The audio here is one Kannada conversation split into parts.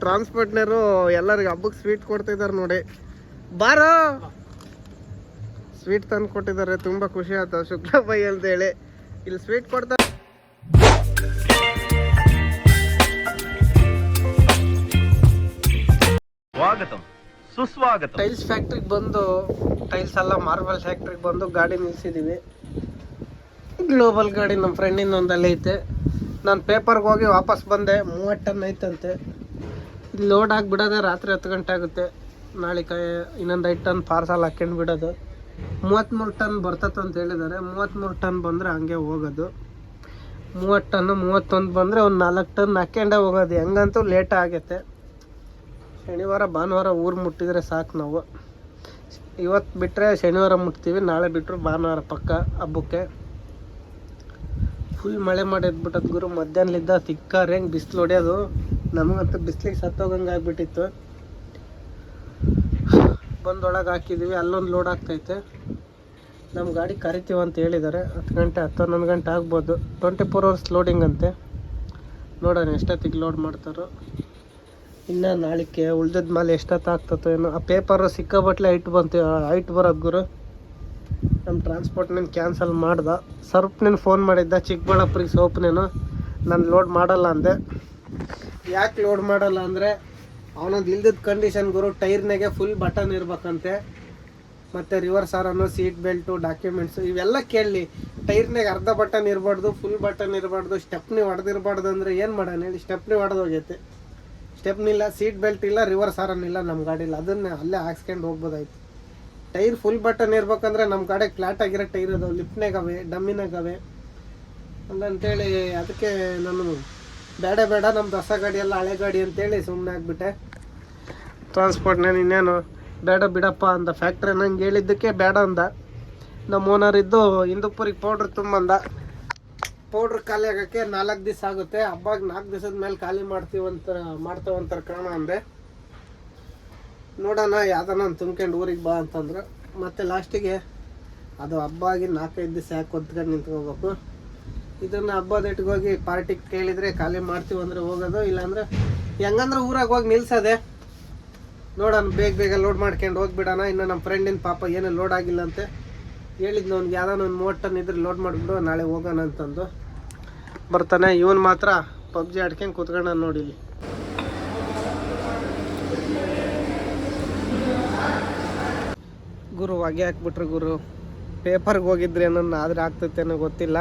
ಟ್ರಾನ್ಸ್ಪೋರ್ಟ್ನರು ಎಲ್ಲರಿಗೆ ಹಬ್ಬಕ್ಕೆ ಸ್ವೀಟ್ ಕೊಡ್ತಿದ್ದಾರೆ ನೋಡಿ. ಬಾರೋ ಸ್ವೀಟ್ ತಂದು ಕೊಟ್ಟಿದ್ದಾರೆ, ತುಂಬ ಖುಷಿ ಆಯ್ತು ಶುಕ್ಲಬಾಯಿ ಅಂತ ಹೇಳಿ. ಇಲ್ಲಿ ಸ್ವೀಟ್ ಕೊಡ್ತಾರೆ. ಸ್ವಾಗತಂ ಸುಸ್ವಾಗತ. ಟೈಲ್ಸ್ ಫ್ಯಾಕ್ಟ್ರಿಗೆ ಬಂದು, ಟೈಲ್ಸ್ ಅಲ್ಲ ಮಾರ್ಬಲ್ ಫ್ಯಾಕ್ಟ್ರಿಗೆ ಬಂದು ಗಾಡಿ ನಿಲ್ಸಿದ್ದೀವಿ. ಗ್ಲೋಬಲ್ ಗಾಡಿ ನಮ್ಮ ಫ್ರೆಂಡಿನ ಒಂದಲ್ಲಿ ಐತೆ. ನಾನು ಪೇಪರ್ಗೆ ಹೋಗಿ ವಾಪಸ್ ಬಂದೆ. 30 ಟನ್ ಐತಂತೆ. ಇಲ್ಲಿ ಲೋಡ್ ಆಗಿ ಬಿಡೋದೆ ರಾತ್ರಿ 10 ಗಂಟೆ ಆಗುತ್ತೆ. ನಾಳೆ ಇನ್ನೊಂದು 5 ಟನ್ ಪಾರ್ಸಲ್ ಹಾಕ್ಕೊಂಡು ಬಿಡೋದು. 33 ಟನ್ ಬರ್ತದೆ ಅಂತ ಹೇಳಿದ್ದಾರೆ. 33 ಟನ್ ಬಂದರೆ ಹಂಗೆ ಹೋಗೋದು. 30 ಟನ್ನು 31 ಬಂದರೆ ಒಂದು 4 ಟನ್ ಹಾಕ್ಕೊಂಡೇ ಹೋಗೋದು. ಹೆಂಗಂತೂ ಲೇಟ್ ಆಗೈತೆ. ಶನಿವಾರ ಭಾನುವಾರ ಊರು ಮುಟ್ಟಿದರೆ ಸಾಕು ನಾವು. ಇವತ್ತು ಬಿಟ್ಟರೆ ಶನಿವಾರ ಮುಟ್ತೀವಿ, ನಾಳೆ ಬಿಟ್ಟರು ಭಾನುವಾರ ಪಕ್ಕ ಹಬ್ಬಕ್ಕೆ. ಫುಲ್ ಮಳೆ ಮಾಡಿ ಎದ್ಬಿಟ್ಟದು ಗುರು. ಮಧ್ಯಾಹ್ನಲಿದ್ದ ತಿಕ್ಕಾರಂಗೆ ಬಿಸಿಲು ಹೊಡೆಯೋದು. ನಮಗಂತೂ ಬಿಸಿಲಿಗೆ ಸತ್ತೋಗಂಗೆ ಆಗಿಬಿಟ್ಟಿತ್ತು. ಬಂದೊಳಗೆ ಹಾಕಿದ್ದೀವಿ. ಅಲ್ಲೊಂದು ಲೋಡ್ ಆಗ್ತೈತೆ. ನಮ್ಮ ಗಾಡಿ ಕರಿತೀವಿ ಅಂತ ಹೇಳಿದ್ದಾರೆ. 10 ಗಂಟೆ 11 ಗಂಟೆ ಆಗ್ಬೋದು. 24 ಅವರ್ಸ್ ಲೋಡಿಂಗ್ ಅಂತೆ. ನೋಡೋಣ ಎಷ್ಟೊತ್ತಿಗೆ ಲೋಡ್ ಮಾಡ್ತಾರೋ. ಇನ್ನು ನಾಳಿಕೆ ಉಳ್ದದ ಮೇಲೆ ಎಷ್ಟೊತ್ತು ಆಗ್ತದೋ ಏನೋ. ಆ ಪೇಪರು ಸಿಕ್ಕಾಬಟ್ಲೆ ಹೈಟ್ ಬರೋದು ಗುರು. ನಮ್ಮ ಟ್ರಾನ್ಸ್ಪೋರ್ಟ್ನೇನು ಕ್ಯಾನ್ಸಲ್ ಮಾಡ್ದ. ಸರ್ಪ್ನೇನು ಫೋನ್ ಮಾಡಿದ್ದ, ಚಿಕ್ಕಬಳ್ಳಾಪುರಿಗೆ ಸೋಪ್ನೇನು. ನಾನು ಲೋಡ್ ಮಾಡಲ್ಲ ಅಂದೆ. ಯಾಕೆ ಲೋಡ್ ಮಾಡಲ್ಲ ಅಂದರೆ ಅವನೊಂದು ಇಲ್ದದ ಕಂಡೀಷನ್ ಗುರು. ಟೈರ್ನಾಗೆ ಫುಲ್ ಬಟನ್ ಇರ್ಬೇಕಂತೆ, ಮತ್ತು ರಿವರ್ಸ್ ಆರನ್ನು, ಸೀಟ್ ಬೆಲ್ಟು, ಡಾಕ್ಯುಮೆಂಟ್ಸು ಇವೆಲ್ಲ ಕೇಳಲಿ. ಟೈರ್ನಾಗೆ ಅರ್ಧ ಬಟನ್ ಇರಬಾರ್ದು, ಫುಲ್ ಬಟನ್ ಇರಬಾರ್ದು, ಸ್ಟೆಪ್ನಿ ಹೊಡೆದಿರಬಾರ್ದು. ಅಂದರೆ ಏನು ಮಾಡೋಣ ಹೇಳಿ? ಸ್ಟೆಪ್ನಿ ಹೊಡೆದೋಗೈತೆ. ಸ್ಟೆಪ್ನಿ ಇಲ್ಲ, ಸೀಟ್ ಬೆಲ್ಟ್ ಇಲ್ಲ, ರಿವರ್ಸ್ ಆರನ್ ಇಲ್ಲ ನಮ್ಮ ಗಾಡಿಲಿ. ಅದನ್ನೇ ಅಲ್ಲೇ ಹಾಕ್ಸ್ಕೊಂಡು ಹೋಗ್ಬೋದಾಯ್ತು. ಟೈರ್ ಫುಲ್ ಬಟನ್ ಇರ್ಬೇಕಂದ್ರೆ ನಮ್ಮ ಗಾಡಿ ಫ್ಲಾಟ್ ಆಗಿರೋ ಟೈರ್ ಅದಾವೆ, ಲಿಫ್ಟ್ನಾಗವೆ, ಡಮ್ಮಿನಾಗವೆ. ಹಂಗಂತೇಳಿ ಅದಕ್ಕೆ ನಾನು ಬೇಡ ನಮ್ದು ಹೊಸ ಗಾಡಿ ಎಲ್ಲ ಹಳೆ ಗಾಡಿ ಅಂತೇಳಿ ಸುಮ್ಮನೆ ಆಗಿಬಿಟ್ಟೆ. ಟ್ರಾನ್ಸ್ಪೋರ್ಟ್ನೇನು ಇನ್ನೇನು ಬೇಡ ಬಿಡಪ್ಪ ಅಂದ. ಫ್ಯಾಕ್ಟ್ರಿ ನಂಗೆ ಹೇಳಿದ್ದಕ್ಕೆ ಬೇಡ ಅಂದ. ನಮ್ಮ ಓನರ್ ಇದ್ದು ಹಿಂದೂಪುರಿಗೆ ಪೌಡ್ರ್ ತುಂಬಂದ. ಪೌಡ್ರ್ ಖಾಲಿ ಆಗೋಕ್ಕೆ 4 ದಿವಸ ಆಗುತ್ತೆ. ಹಬ್ಬಾಗ 4 ದಿವಸದ ಮೇಲೆ ಖಾಲಿ ಮಾಡ್ತೇವಂತಾರೆ ಕಾರಣ ಅಂದೆ. ನೋಡೋಣ ಯಾವ್ದಾನ ತುಂಬ್ಕೊಂಡು ಊರಿಗೆ ಬಾ ಅಂತಂದ್ರೆ. ಮತ್ತು ಲಾಸ್ಟಿಗೆ ಅದು ಹಬ್ಬ ಆಗಿ 4-5 ದಿವಸ ಯಾಕೆ ಹೊತ್ಕೊಂಡು ನಿಂತ್ಕೋಬೇಕು. ಇದನ್ನು ಹಬ್ಬದ ಇಟ್ಕೋಗಿ ಪಾರ್ಟಿಗೆ ಕೇಳಿದರೆ ಖಾಲಿ ಮಾಡ್ತೀವಿ ಅಂದರೆ ಹೋಗೋದು. ಇಲ್ಲಾಂದರೆ ಹೆಂಗಂದ್ರೆ ಊರಾಗ ಹೋಗಿ ನಿಲ್ಸೋದೆ. ನೋಡೋಣ ಬೇಗ ಲೋಡ್ ಮಾಡ್ಕೊಂಡು ಹೋಗ್ಬಿಡೋಣ. ಇನ್ನು ನಮ್ಮ ಫ್ರೆಂಡಿನ ಪಾಪ ಏನೂ ಲೋಡ್ ಆಗಿಲ್ಲ ಅಂತೆ. ಹೇಳಿದ್ನು ಅವ್ನಿಗೆ ಯಾವ್ದಾನ ಒಂದು 30 ಟನ್ ಇದ್ರೆ ಲೋಡ್ ಮಾಡಿಬಿಡು, ನಾಳೆ ಹೋಗೋಣ ಅಂತಂದು. ಬರ್ತಾನೆ. ಇವನು ಮಾತ್ರ ಪಬ್ಜಿ ಆಡ್ಕೊಂಡು ಕೂತ್ಕೊಂಡ ನೋಡಿಲಿ. ಗುರು ಹೊಗೆ ಹಾಕ್ಬಿಟ್ರು ಗುರು. ಪೇಪರ್ಗೆ ಹೋಗಿದ್ರೆ ಏನನ್ನ ಆದರೆ ಆಗ್ತೈತೇನೋ ಗೊತ್ತಿಲ್ಲ.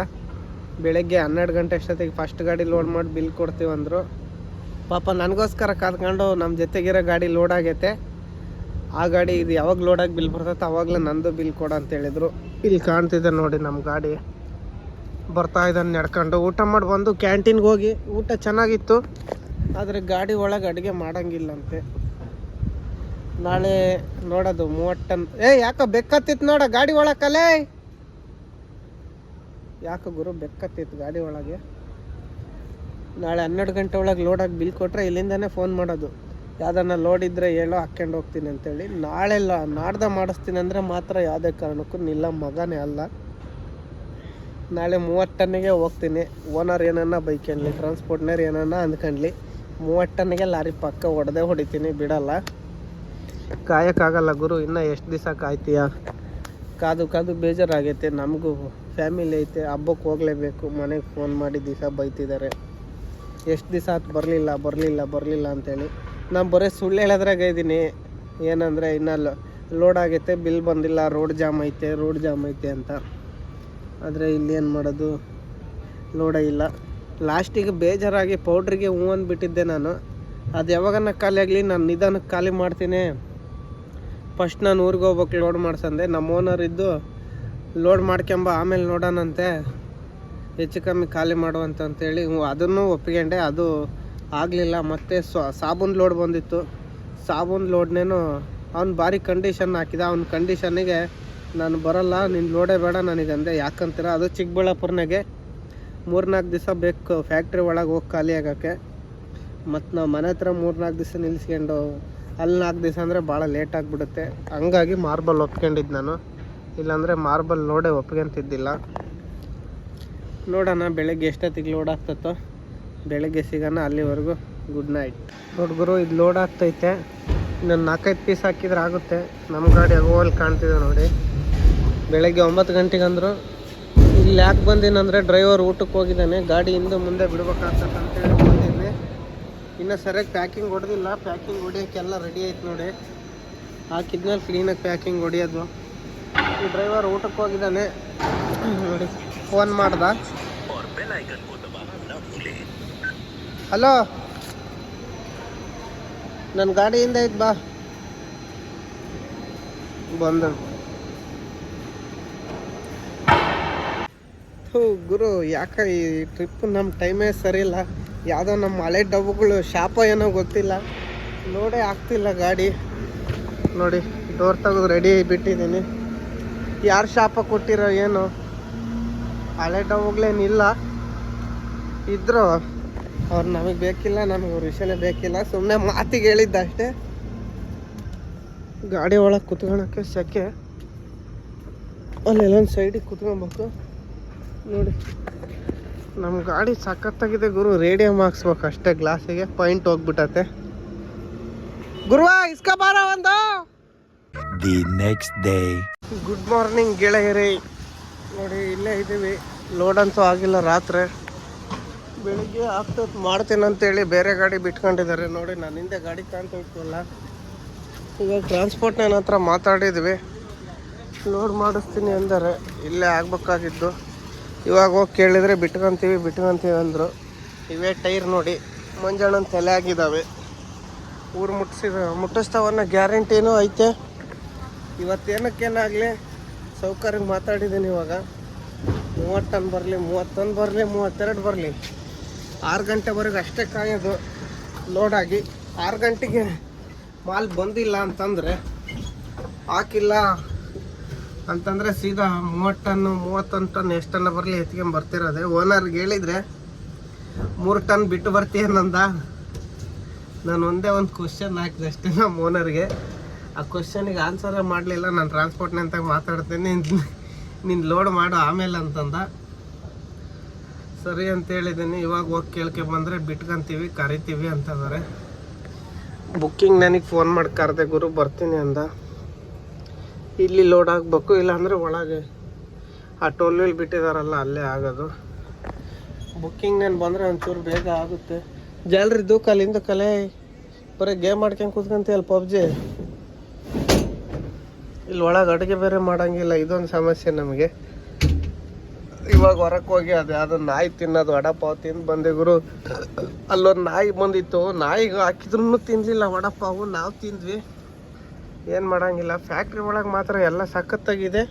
ಬೆಳಗ್ಗೆ 12 ಗಂಟೆ ಅಷ್ಟೊತ್ತಿಗೆ ಫಸ್ಟ್ ಗಾಡಿ ಲೋಡ್ ಮಾಡಿ ಬಿಲ್ ಕೊಡ್ತೀವಂದರು. ಪಾಪ ನನಗೋಸ್ಕರ ಕಾದ್ಕೊಂಡು ನಮ್ಮ ಜೊತೆಗಿರೋ ಗಾಡಿ ಲೋಡ್ ಆಗೈತೆ. ಆ ಗಾಡಿ ಇದು ಯಾವಾಗ ಲೋಡಾಗಿ ಬಿಲ್ ಬರ್ತೈತೆ ಅವಾಗಲೇ ನಂದು ಬಿಲ್ ಕೊಡು ಅಂತೇಳಿದರು. ಇಲ್ಲಿ ಕಾಣ್ತಿದೆ ನೋಡಿ ನಮ್ಮ ಗಾಡಿ. ಬರ್ತಾ ಇದ್ದಾನೆ ನಡ್ಕೊಂಡು. ಊಟ ಮಾಡಿ ಬಂದು ಕ್ಯಾಂಟೀನ್ಗೆ ಹೋಗಿ ಊಟ ಚೆನ್ನಾಗಿತ್ತು. ಆದರೆ ಗಾಡಿ ಒಳಗೆ ಅಡುಗೆ ಮಾಡೋಂಗಿಲ್ಲಂತೆ. ನಾಳೆ ನೋಡೋದು 30 ಟನ್. ಯಾಕೋ ಬೆಕ್ಕತ್ತಿತ್ತು ನೋಡ ಗಾಡಿ ಒಳಕಲ್ಲೇ. ಯಾಕೆ ಗುರು ಬೆಕ್ಕತ್ತಿತ್ತು ಗಾಡಿ ಒಳಗೆ. ನಾಳೆ 12 ಗಂಟೆ ಒಳಗೆ ಲೋಡಾಗಿ ಬಿಲ್ ಕೊಟ್ಟರೆ ಇಲ್ಲಿಂದನೇ ಫೋನ್ ಮಾಡೋದು. ಯಾವ್ದನ್ನ ಲೋಡ್ ಇದ್ದರೆ ಹೇಳೋ ಹಾಕ್ಕೊಂಡು ಹೋಗ್ತೀನಿ ಅಂತೇಳಿ. ನಾಡ್ದ ಮಾಡಿಸ್ತೀನಿ ಅಂದರೆ ಮಾತ್ರ ಯಾವುದೇ ಕಾರಣಕ್ಕೂ ನಿಲ್ಲ ಮಗನೇ ಅಲ್ಲ. ನಾಳೆ 30 ಟನ್ನಿಗೆ ಹೋಗ್ತೀನಿ. ಓನರ್ ಏನನ್ನ ಬೈಕನ್ಲಿ, ಟ್ರಾನ್ಸ್ಪೋರ್ಟ್ನರ್ ಏನನ್ನ ಅಂದ್ಕೊಂಡ್ಲಿ, 30 ಟನ್ನಿಗೆ ಲಾರಿ ಪಕ್ಕ ಹೊಡಿತೀನಿ, ಬಿಡಲ್ಲ. ಕಾಯಕ್ಕಾಗಲ್ಲ ಗುರು. ಇನ್ನೂ ಎಷ್ಟು ದಿವಸ ಕಾಯ್ತೀಯ? ಕಾದು ಬೇಜಾರಾಗೈತೆ. ನಮಗೂ ಫ್ಯಾಮಿಲಿ ಐತೆ. ಹಬ್ಬಕ್ಕೆ ಹೋಗಲೇಬೇಕು. ಮನೆಗೆ ಫೋನ್ ಮಾಡಿ ದಿವಸ ಬೈತಿದ್ದಾರೆ. ಎಷ್ಟು ದಿವಸ ಆಯ್ತು ಬರಲಿಲ್ಲ ಅಂತೇಳಿ. ನಾನು ಬರೀ ಸುಳ್ಳು ಹೇಳೋದ್ರಾಗ ಇದ್ದೀನಿ. ಏನಂದರೆ ಇನ್ನೂ ಲೋಡ್ ಆಗೈತೆ, ಬಿಲ್ ಬಂದಿಲ್ಲ, ರೋಡ್ ಜಾಮ್ ಐತೆ ಅಂತ. ಆದರೆ ಇಲ್ಲೇನು ಮಾಡೋದು, ಲೋಡೇ ಇಲ್ಲ. ಲಾಸ್ಟಿಗೆ ಬೇಜಾರಾಗಿ ಪೌಡ್ರಿಗೆ ಹೂ ಅಂದ್ಬಿಟ್ಟಿದ್ದೆ ನಾನು. ಅದು ಯಾವಾಗನ್ನ ಖಾಲಿ ಆಗಲಿ, ನಾನು ನಿಧಾನಕ್ಕೆ ಖಾಲಿ ಮಾಡ್ತೀನಿ. ಫಸ್ಟ್ ನಾನು ಊರಿಗೆ ಹೋಗ್ಬೇಕು ಲೋಡ್ ಮಾಡ್ಸಂದೆ. ನಮ್ಮ ಓನರ್ ಇದ್ದು ಲೋಡ್ ಮಾಡ್ಕೊಂಬ ಆಮೇಲೆ ನೋಡೋಣಂತೆ, ಹೆಚ್ಚು ಕಮ್ಮಿ ಖಾಲಿ ಮಾಡುವಂತಂತೇಳಿ ಅದನ್ನು ಒಪ್ಪಿಕೊಂಡೆ. ಅದು ಆಗಲಿಲ್ಲ. ಮತ್ತು ಸಾಬೂನು ಲೋಡ್ ಬಂದಿತ್ತು. ಸಾಬೂನು ಲೋಡ್ನೇನು ಅವ್ನು ಭಾರಿ ಕಂಡೀಷನ್ ಹಾಕಿದ. ಅವ್ನ ಕಂಡೀಷನ್ನಿಗೆ ನಾನು ಬರೋಲ್ಲ, ನಿನ್ನ ಲೋಡೇ ಬೇಡ ನನಗಂದೆ. ಯಾಕಂತೀರ, ಅದು ಚಿಕ್ಕಬಳ್ಳಾಪುರನಾಗೆ 3-4 ದಿವಸ ಬೇಕು ಫ್ಯಾಕ್ಟ್ರಿ ಒಳಗೆ ಹೋಗಿ ಖಾಲಿ ಆಗೋಕ್ಕೆ. ಮತ್ತು ನಾವು ಮನೆ ಹತ್ರ 3-4 ದಿವಸ ನಿಲ್ಸ್ಕೊಂಡು ಅಲ್ಲಿ 4 ದಿವಸ ಅಂದರೆ ಭಾಳ ಲೇಟ್ ಆಗಿಬಿಡುತ್ತೆ. ಹಂಗಾಗಿ ಮಾರ್ಬಲ್ ಒಪ್ಕೊಂಡಿದ್ದು ನಾನು. ಇಲ್ಲಾಂದರೆ ಮಾರ್ಬಲ್ ಲೋಡೇ ಒಪ್ಕೊಂತಿದ್ದಿಲ್ಲ. ನೋಡೋಣ ಬೆಳಗ್ಗೆ ಎಷ್ಟೊತ್ತಿಗೆ ಲೋಡ್ ಆಗ್ತತ್ತೋ. ಬೆಳಗ್ಗೆ ಸಿಗೋಣ. ಅಲ್ಲಿವರೆಗೂ ಗುಡ್ ನೈಟ್. ಹುಡುಗರು ಇದು ಲೋಡ್ ಆಗ್ತೈತೆ, ಇನ್ನೊಂದು 4-5 ಪೀಸ್ ಹಾಕಿದ್ರೆ ಆಗುತ್ತೆ. ನಮ್ಮ ಗಾಡಿ ಅಗೋವಲ್ಲಿ ಕಾಣ್ತಿದೆ ನೋಡಿ. ಬೆಳಗ್ಗೆ 9 ಗಂಟೆಗೆ ಅಂದರು. ಇಲ್ಲಿ ಯಾಕೆ ಬಂದಿನಂದರೆ ಡ್ರೈವರ್ ಊಟಕ್ಕೆ ಹೋಗಿದ್ದಾನೆ, ಗಾಡಿ ಹಿಂದೆ ಮುಂದೆ ಬಿಡ್ಬೇಕಾಗ್ತದೆ ಅಂತೇಳಿ ಬಂದಿದ್ದೀನಿ. ಇನ್ನೂ ಸರಿಯಾಗಿ ಪ್ಯಾಕಿಂಗ್ ಹೊಡೆದಿಲ್ಲ, ಪ್ಯಾಕಿಂಗ್ ಹೊಡಿಯೋಕ್ಕೆಲ್ಲ ರೆಡಿ ಆಯ್ತು ನೋಡಿ. ಹಾಕಿದ್ಮೇಲೆ ಕ್ಲೀನಾಗಿ ಪ್ಯಾಕಿಂಗ್ ಹೊಡಿಯೋದು. ಈ ಡ್ರೈವರ್ ಊಟಕ್ಕೆ ಹೋಗಿದ್ದಾನೆ ನೋಡಿ. ಫೋನ್ ಮಾಡ್ದ, ಹಲೋ ನನ್ನ ಗಾಡಿಯಿಂದ ಐತೆ ಬಾ ಬಂದ. ಗುರು ಯಾಕೆ ಈ ಟ್ರಿಪ್ ನಮ್ಮ ಟೈಮೇ ಸರಿ ಇಲ್ಲ. ಯಾವುದೋ ನಮ್ಮ ಹಳೆ ಡಬ್ಬುಗಳು ಶಾಪ ಏನೋ ಗೊತ್ತಿಲ್ಲ, ಲೋಡೇ ಆಗ್ತಿಲ್ಲ ಗಾಡಿ ನೋಡಿ. ಡೋರ್ ತೆಗೆದು ರೆಡಿ ಬಿಟ್ಟಿದ್ದೀನಿ. ಯಾರು ಶಾಪ ಕೊಟ್ಟಿರೋ ಏನು, ಹಳೆ ಡಬ್ಬುಗಳೇನಿಲ್ಲ. ಇದ್ರು ಅವ್ರು ನಮಗೆ ಬೇಕಿಲ್ಲ, ನಮಗೆ ಅವ್ರ ವಿಷಯನೇ ಬೇಕಿಲ್ಲ. ಸುಮ್ಮನೆ ಮಾತಿಗೆ ಹೇಳಿದ್ದ ಅಷ್ಟೇ. ಗಾಡಿ ಒಳಗೆ ಕುತ್ಕೊಳಕ್ಕೆ ಸೆಕೆ, ಅಲ್ಲೆಲ್ಲೊಂದು ಸೈಡಿಗೆ ಕುತ್ಕೊಬೇಕು ನೋಡಿ. ನಮ್ಮ ಗಾಡಿ ಸಖತ್ತಾಗಿದೆ ಗುರು. ರೇಡಿಯಂ ಹಾಕ್ಸ್ಬೇಕು ಅಷ್ಟೇ, ಗ್ಲಾಸಿಗೆ ಪಾಯಿಂಟ್ ಹೋಗ್ಬಿಟ್ಟತೆ. ಗುರುವ ಇಸ್ಕ ಬಾರ ಒಂದು. The next day. Good morning ಗೆಳೆಯರೇ. ನೋಡಿ ಇಲ್ಲೇ ಇದ್ದೀವಿ. ಲೋಡ್ ಅಂತೂ ಆಗಿಲ್ಲ ರಾತ್ರಿ. ಬೆಳಿಗ್ಗೆ ಆಗ್ತದೆ ಮಾಡ್ತೀನಿ ಅಂತೇಳಿ ಬೇರೆ ಗಾಡಿ ಬಿಟ್ಕೊಂಡಿದ್ದಾರೆ ನೋಡಿ. ನಾನು ಹಿಂದೆ ಗಾಡಿ ಕಾಣ್ತಾ ಇತ್ತಲ್ಲ. ಇವಾಗ ಟ್ರಾನ್ಸ್ಪೋರ್ಟ್ನ ಹತ್ರ ಮಾತಾಡಿದ್ವಿ, ಲೋಡ್ ಮಾಡಿಸ್ತೀನಿ ಅಂದರೆ ಇಲ್ಲೇ ಆಗ್ಬೇಕಾಗಿದ್ದು. ಇವಾಗ ಹೋಗಿ ಕೇಳಿದರೆ ಬಿಟ್ಕೊಂತೀವಿ ಅಂದರು. ಇವೇ ಟೈರ್ ನೋಡಿ ಮಂಜಣ್ಣನ ತಲೆ ಆಗಿದ್ದಾವೆ. ಊರು ಮುಟ್ಟಿಸ್ತಾವನ್ನ ಗ್ಯಾರಂಟಿನೂ ಐತೆ. ಇವತ್ತೇನಕ್ಕೇನಾಗಲಿ ಸೌಕರ್ಯಕ್ಕೆ ಮಾತಾಡಿದ್ದೀನಿ. ಇವಾಗ 30 ಟನ್ ಬರಲಿ, 30 ಟನ್ ಬರಲಿ, 32 ಬರಲಿ, 6 ಗಂಟೆವರೆಗೆ ಅಷ್ಟೇ ಕಾಯೋದು ಲೋಡಾಗಿ. 6 ಗಂಟೆಗೆ ಮಾಲ್ ಬಂದಿಲ್ಲ ಅಂತಂದರೆ, ಹಾಕಿಲ್ಲ ಅಂತಂದರೆ ಸೀದಾ 30 ಟನ್ನು 31 ಟನ್ ಎಷ್ಟನ್ನ ಬರಲಿ ಎತ್ಕೊಂಡ್ ಬರ್ತಿರೋದೆ. ಓನರ್ಗೆ ಹೇಳಿದರೆ 3 ಟನ್ ಬಿಟ್ಟು ಬರ್ತೀಯನ್ನಂದ. ನಾನು ಒಂದೇ ಒಂದು ಕ್ವಶನ್ ಹಾಕಿದೆ ಅಷ್ಟೇ ನಮ್ಮ ಓನರ್ಗೆ. ಆ ಕ್ವಶನಿಗೆ ಆನ್ಸರೇ ಮಾಡಲಿಲ್ಲ. ನಾನು ಟ್ರಾನ್ಸ್ಪೋರ್ಟ್ನಂತ ಮಾತಾಡ್ತೀನಿ, ನೀನು ಲೋಡ್ ಮಾಡು ಆಮೇಲೆ ಅಂತಂದ. ಸರಿ ಅಂತ ಹೇಳಿದ್ದೀನಿ. ಇವಾಗ ಹೋಗಿ ಕೇಳ್ಕೆ ಬಂದರೆ ಬಿಟ್ಕೊಂತೀವಿ, ಕರಿತೀವಿ ಅಂತಂದರೆ. ಬುಕ್ಕಿಂಗ್ ನನಗೆ ಫೋನ್ ಮಾಡಿ ಕರೆದೆ, ಗುರು ಬರ್ತೀನಿ ಅಂದ. ಇಲ್ಲಿ ಲೋಡ್ ಆಗಬೇಕು, ಇಲ್ಲಾಂದರೆ ಒಳಗೆ ಆ ಟೋಲ್ ವೀಲ್ ಬಿಟ್ಟಿದಾರಲ್ಲ ಅಲ್ಲೇ ಆಗೋದು. ಬುಕ್ಕಿಂಗ್ ನಾನು ಬಂದರೆ ಒಂಚೂರು ಬೇಗ ಆಗುತ್ತೆ. ಜಲ್ರಿ ದೂಕಲ್ಲಿಂದ ಕಲೆ ಬರೀ ಗೇಮ್ ಮಾಡ್ಕೊಂಡು ಕೂತ್ಕೊಂತೀಯಲ್ಲ ಪಬ್ಜಿ. ಇಲ್ಲಿ ಒಳಗೆ ಅಡುಗೆ ಬೇರೆ ಮಾಡೋಂಗಿಲ್ಲ, ಇದೊಂದು ಸಮಸ್ಯೆ ನಮಗೆ. ಇವಾಗ ಹೊರಕ್ಕೆ ಹೋಗಿ ಅದು ಯಾವುದೋ ನಾಯಿ ತಿನ್ನೋದು ವಡಪಾವ್ ತಿಂದು ಬಂದೆ ಗುರು. ಅಲ್ಲೊಂದು ನಾಯಿ ಬಂದಿತ್ತು, ನಾಯಿಗೆ ಹಾಕಿದ್ರೂ ತಿನ್ನಲಿಲ್ಲ ವಡಪಾವು. ನಾವು ತಿಂದ್ವಿ, ಏನು ಮಾಡೋಂಗಿಲ್ಲ. ಫ್ಯಾಕ್ಟ್ರಿ ಒಳಗೆ ಮಾತ್ರ ಎಲ್ಲ ಸಖತ್ತಾಗಿದೆ.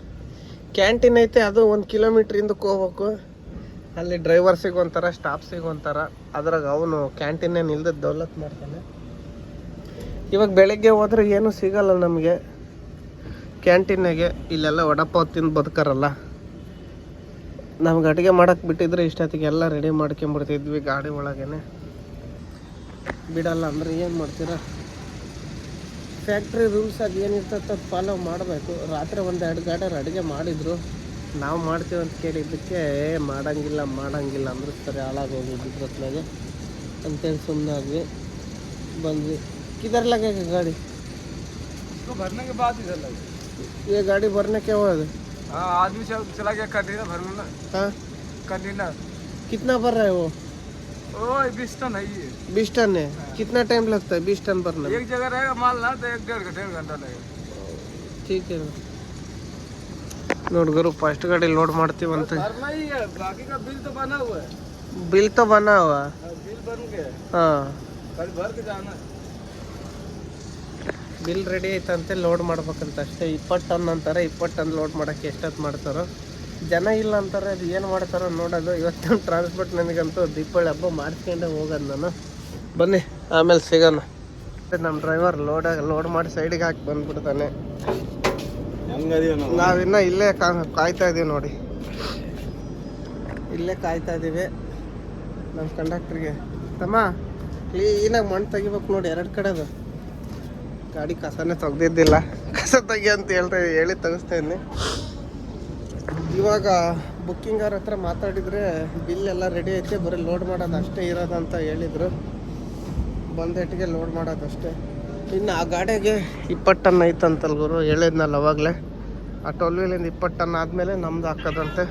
ಕ್ಯಾಂಟೀನ್ ಐತೆ, ಅದು 1 ಕಿಲೋಮೀಟ್ರ್ ಹಿಂದಕ್ಕೆ ಹೋಗ್ಬೇಕು. ಅಲ್ಲಿ ಡ್ರೈವರ್ಸಿಗೆ ಒಂಥರ, ಸ್ಟಾಫ್ಸಿಗೆ ಒಂಥರ. ಅದ್ರಾಗ ಅವನು ಕ್ಯಾಂಟೀನೇನು ಇಲ್ದದ್ದು ದೌಲತ್ ಮಾಡ್ತಾನೆ. ಇವಾಗ ಬೆಳಗ್ಗೆ ಹೋದ್ರೆ ಏನೂ ಸಿಗಲ್ಲ ನಮಗೆ ಕ್ಯಾಂಟೀನಾಗೆ. ಇಲ್ಲೆಲ್ಲ ವಡಪಾವ್ ತಿಂದು ಬದುಕಾರಲ್ಲ. ನಮ್ಗೆ ಅಡುಗೆ ಮಾಡೋಕ್ಕೆ ಬಿಟ್ಟಿದ್ರೆ ಇಷ್ಟೊತ್ತಿಗೆ ಎಲ್ಲ ರೆಡಿ ಮಾಡ್ಕೊಂಬಿಡ್ತಿದ್ವಿ ಗಾಡಿ ಒಳಗೇ. ಬಿಡಲ್ಲ ಅಂದರೆ ಏನು ಮಾಡ್ತೀರಾ? ಫ್ಯಾಕ್ಟ್ರಿ ರೂಲ್ಸ್ ಅದು ಏನಿರ್ತದೆ ಅದು ಫಾಲೋ ಮಾಡಬೇಕು. ರಾತ್ರಿ 1-2 ಗಾಡಿಯವ್ರು ಅಡುಗೆ ಮಾಡಿದರು, ನಾವು ಮಾಡ್ತೀವಿ ಅಂತ ಕೇಳಿದ್ದಕ್ಕೆ ಮಾಡಂಗಿಲ್ಲ ಅಂದ್ರೆ ಸರಿ ಹಾಳಾಗೋಗಿ ಬಿದ್ರತ್ಲಾಗೆ ಅಂತೇಳಿ ಸುಮ್ಮನೆ ಆದ್ವಿ, ಬಂದ್ವಿ. किधर लगेगा गाड़ी? इसको भरने के बाद इधर लगे। ये गाड़ी भरने क्या हुआ है? हाँ आदमी चला गया कंटेनर भरने ना। हाँ कंटेनर कितना भर रहा है वो? 20 टन है ये। 20 टन है। कितना टाइम लगता है 20 टन भरने में? एक जगह रहेगा माल ना तो 1-1.5 घंटा लगेगा। ठीक है ನೋಡ್ಗರು ಫಸ್ಟ್ ಗಾಡಿ ಲೋಡ್ ಮಾಡ್ತೀವಿ ಅಂತ. भरना ही है, बाकी का बिल तो बना हुआ है। बिल तो बना हुआ? बिल बन गया। हाँ कल भर के जाना है। ಬಿಲ್ ರೆಡಿ ಐತಂತೆ, ಲೋಡ್ ಮಾಡ್ಬೇಕಂತ ಅಷ್ಟೇ. 20 ಟನ್ ಅಂತಾರೆ. 20 ಟನ್ ಲೋಡ್ ಮಾಡೋಕ್ಕೆ ಎಷ್ಟೊತ್ತು ಮಾಡ್ತಾರೋ, ಜನ ಇಲ್ಲ ಅಂತಾರೆ. ಅದು ಏನು ಮಾಡ್ತಾರೋ ನೋಡೋದು. ಇವತ್ತು ಟ್ರಾನ್ಸ್ಪೋರ್ಟ್ ನನಗಂತೂ ದೀಪಾವಳಿ ಹಬ್ಬ ಮಾಡ್ಕೊಂಡೆ ಹೋಗೋದು ನಾನು. ಬನ್ನಿ ಆಮೇಲೆ ಸಿಗೋಣ. ನಮ್ಮ ಡ್ರೈವರ್ ಲೋಡ್ ಮಾಡಿ ಸೈಡಿಗೆ ಹಾಕಿ ಬಂದ್ಬಿಡ್ತಾನೆ. ನಾವಿನ್ನ ಇಲ್ಲೇ ಕಾಯ್ತಾ ಇದ್ದೀವಿ ನೋಡಿ. ಇಲ್ಲೇ ಕಾಯ್ತಾ ಇದ್ದೀವಿ ನಮ್ಮ ಕಂಡಕ್ಟ್ರಿಗೆ. ತಮ್ಮ ಕ್ಲೀನಾಗಿ ಮಣ್ಣು ತೆಗಿಬೇಕು ನೋಡಿ 2 ಕಡೆದು. ಗಾಡಿ ಕಸನೇ ತೆಗ್ದಿದ್ದಿಲ್ಲ, ಕಸ ತೆಗಿ ಅಂತ ಹೇಳಿ ತೆಗಿಸ್ತಾ ಇದ್ದೀನಿ. ಇವಾಗ ಬುಕ್ಕಿಂಗ್ ಅವ್ರ ಹತ್ರ ಮಾತಾಡಿದರೆ ಬಿಲ್ ಎಲ್ಲ ರೆಡಿ ಐತೆ, ಬರೀ ಲೋಡ್ ಮಾಡೋದು ಅಷ್ಟೇ ಇರೋದಂತ ಹೇಳಿದರು. ಬಂದೆಟ್ಟಿಗೆ ಲೋಡ್ ಮಾಡೋದಷ್ಟೇ. ಇನ್ನು ಆ ಗಾಡಿಗೆ 20 ಟನ್ ಐತಂತಲ್ ಗುರು, ಹೇಳಿದ್ನಲ್ಲ ಅವಾಗಲೇ. ಆ 12 ವೀಲಿಂದ 20 ಟನ್ ಆದಮೇಲೆ ನಮ್ದು ಹಾಕೋದಂತೆ.